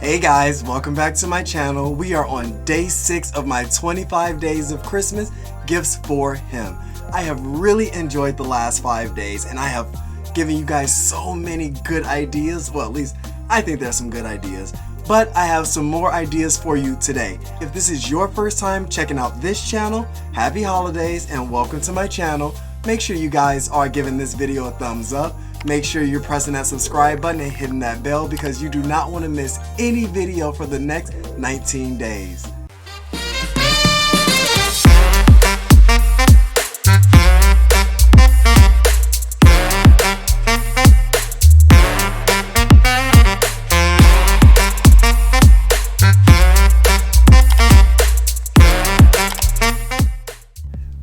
Hey guys, welcome back to my channel. We are on day 6 of my 25 days of Christmas gifts for him. I have really enjoyed the last 5 days and I have given you guys so many good ideas. Well, at least I think there's some good ideas. But I have some more ideas for you today. If this is your first time checking out this channel, happy holidays and welcome to my channel. Make sure you guys are giving this video a thumbs up. Make sure you're pressing that subscribe button and hitting that bell because you do not want to miss any video for the next 19 days.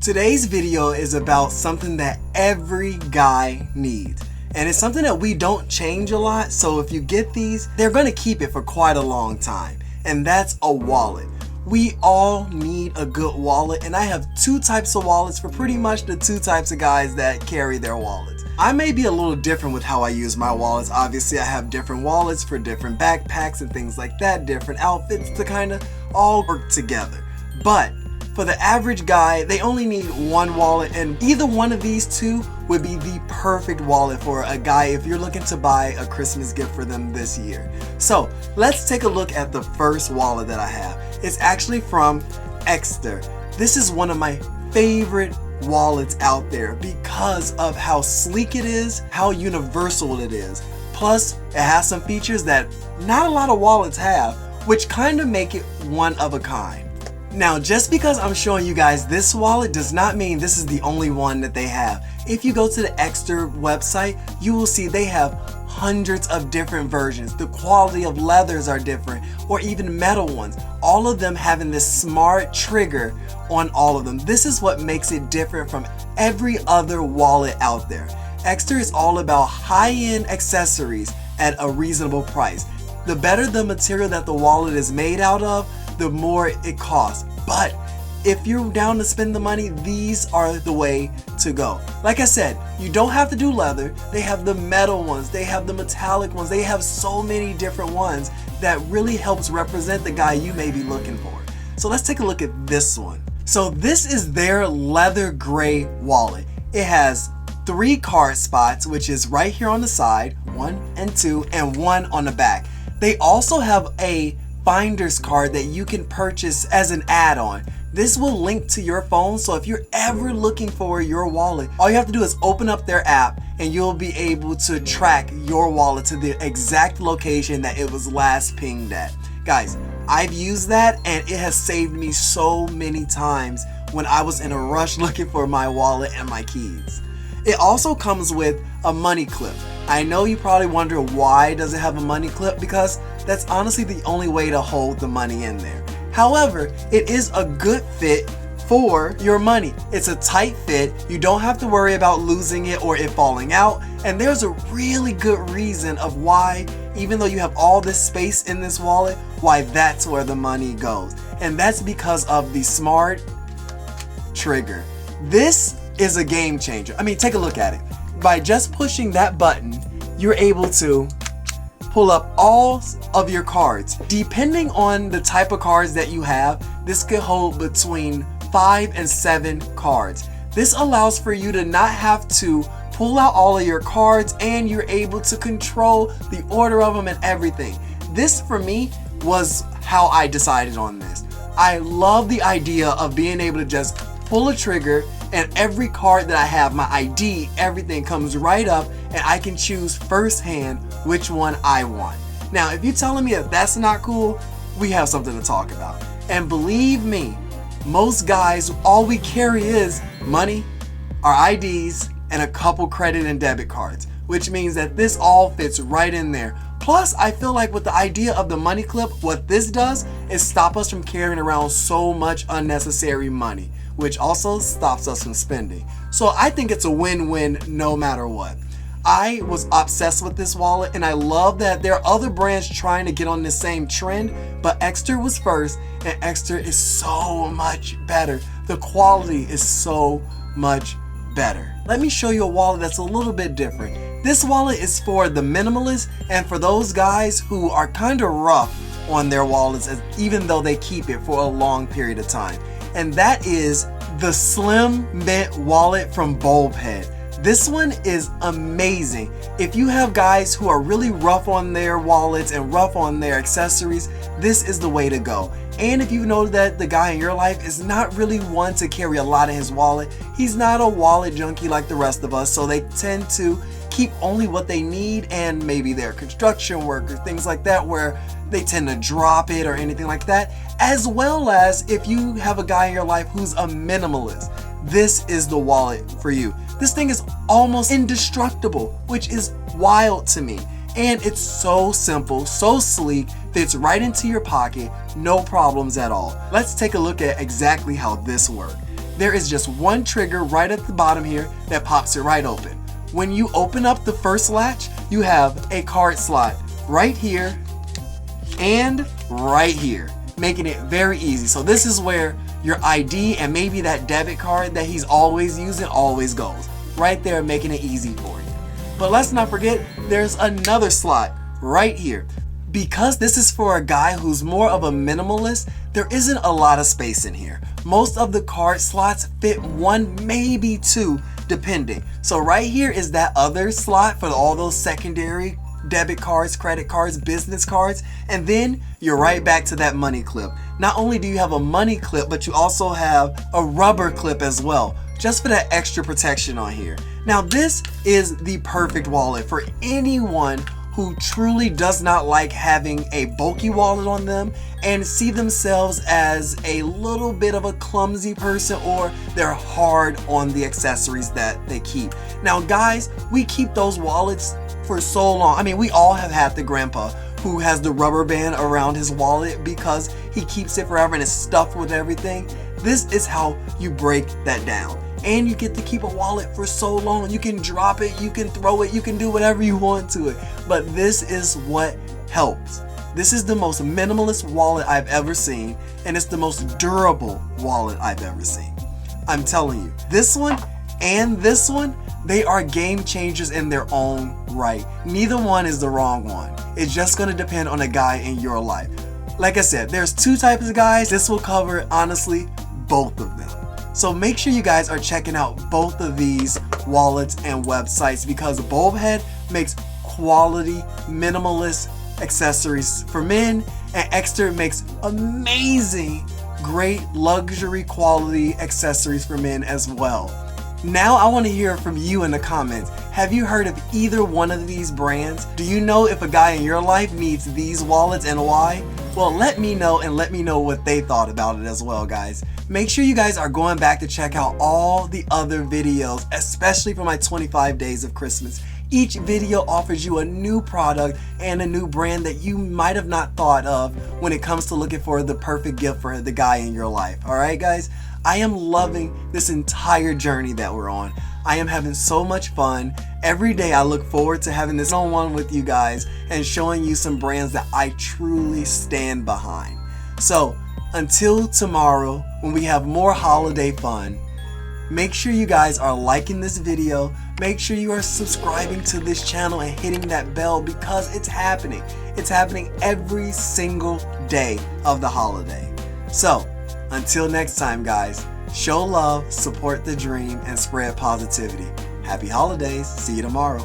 Today's video is about something that every guy needs. And it's something that we don't change a lot, so if you get these, they're going to keep it for quite a long time. And that's a wallet. We all need a good wallet, and I have 2 types of wallets for pretty much the 2 types of guys that carry their wallets. I may be a little different with how I use my wallets. Obviously, I have different wallets for different backpacks and things like that, different outfits to kind of all work together. But for the average guy, they only need one wallet, and either one of these 2 would be the perfect wallet for a guy if you're looking to buy a Christmas gift for them this year. So let's take a look at the first wallet that I have. It's actually from Ekster. This is one of my favorite wallets out there because of how sleek it is, how universal it is. Plus, it has some features that not a lot of wallets have, which kind of make it one of a kind. Now, just because I'm showing you guys this wallet does not mean this is the only one that they have. If you go to the Ekster website, you will see they have hundreds of different versions. The quality of leathers are different, or even metal ones. All of them having this smart trigger on all of them. This is what makes it different from every other wallet out there. Ekster is all about high-end accessories at a reasonable price. The better the material that the wallet is made out of, the more it costs. But if you're down to spend the money, these are the way to go. Like I said, you don't have to do leather. They have the metal ones, they have the metallic ones, they have so many different ones that really helps represent the guy you may be looking for. So let's take a look at this one. So this is their leather gray wallet. It has 3 card spots, which is right here on the side, 1 and 2, and 1 on the back. They also have a finder's card that you can purchase as an add-on. This will link to your phone, so if you're ever looking for your wallet, all you have to do is open up their app and you'll be able to track your wallet to the exact location that it was last pinged at. Guys, I've used that and it has saved me so many times when I was in a rush looking for my wallet and my keys. It also comes with a money clip. I know you probably wonder why does it have a money clip, because that's honestly the only way to hold the money in there. However, it is a good fit for your money. It's a tight fit. You don't have to worry about losing it or it falling out. And there's a really good reason of why, even though you have all this space in this wallet, why that's where the money goes. And that's because of the smart trigger. This is a game changer. I mean, take a look at it. By just pushing that button, you're able to pull up all of your cards. Depending on the type of cards that you have, this could hold between 5 and 7 cards. This allows for you to not have to pull out all of your cards, and you're able to control the order of them and everything. This for me was how I decided on this. I love the idea of being able to just pull a trigger and every card that I have, my ID, everything comes right up and I can choose firsthand which one I want. Now, if you're telling me that that's not cool, we have something to talk about. And believe me, most guys, all we carry is money, our IDs, and a couple credit and debit cards, which means that this all fits right in there. Plus, I feel like with the idea of the money clip, what this does is stop us from carrying around so much unnecessary money, which also stops us from spending. So I think it's a win-win no matter what. I was obsessed with this wallet, and I love that there are other brands trying to get on this same trend, but Ekster was first, and Ekster is so much better. The quality is so much better. Let me show you a wallet that's a little bit different. This wallet is for the minimalist and for those guys who are kind of rough on their wallets, even though they keep it for a long period of time. And that is the Slim Mint wallet from Bulbhead. This one is amazing. If you have guys who are really rough on their wallets and rough on their accessories, this is the way to go. And if you know that the guy in your life is not really one to carry a lot in his wallet, he's not a wallet junkie like the rest of us, so they tend to keep only what they need, and maybe they're construction workers, things like that, where they tend to drop it or anything like that. As well as if you have a guy in your life who's a minimalist, this is the wallet for you. This thing is almost indestructible, which is wild to me. And it's so simple, so sleek, fits right into your pocket, no problems at all. Let's take a look at exactly how this works. There is just one trigger right at the bottom here that pops it right open. When you open up the first latch, you have a card slot right here and right here, making it very easy. So this is where your ID and maybe that debit card that he's always using always goes. Right there, making it easy for you. But let's not forget, there's another slot right here. Because this is for a guy who's more of a minimalist, there isn't a lot of space in here. Most of the card slots fit one, maybe two, depending. So right here is that other slot for all those secondary debit cards, credit cards, business cards, and then you're right back to that money clip. Not only do you have a money clip, but you also have a rubber clip as well, just for that extra protection on here. Now this is the perfect wallet for anyone who truly does not like having a bulky wallet on them and see themselves as a little bit of a clumsy person, or they're hard on the accessories that they keep. Now guys, we keep those wallets for so long. I mean, we all have had the grandpa who has the rubber band around his wallet because he keeps it forever and it's stuffed with everything. This is how you break that down. And you get to keep a wallet for so long. You can drop it, you can throw it, you can do whatever you want to it. But this is what helps. This is the most minimalist wallet I've ever seen, and it's the most durable wallet I've ever seen. I'm telling you, this one and this one, they are game changers in their own right. Neither one is the wrong one. It's just gonna depend on a guy in your life. Like I said, there's two types of guys. This will cover, honestly, both of them. So make sure you guys are checking out both of these wallets and websites, because Bulbhead makes quality minimalist accessories for men, and Ekster makes amazing, great luxury quality accessories for men as well. Now I want to hear from you in the comments. Have you heard of either one of these brands? Do you know if a guy in your life needs these wallets and why? Well, let me know, and let me know what they thought about it as well, guys. Make sure you guys are going back to check out all the other videos, especially for my 25 days of Christmas. Each video offers you a new product and a new brand that you might have not thought of when it comes to looking for the perfect gift for the guy in your life. Alright guys, I am loving this entire journey that we're on. I am having so much fun. Every day I look forward to having this one-on-one with you guys and showing you some brands that I truly stand behind. So until tomorrow, when we have more holiday fun, make sure you guys are liking this video. Make sure you are subscribing to this channel and hitting that bell, because it's happening. It's happening every single day of the holiday. So until next time guys, show love, support the dream, and spread positivity. Happy holidays. See you tomorrow.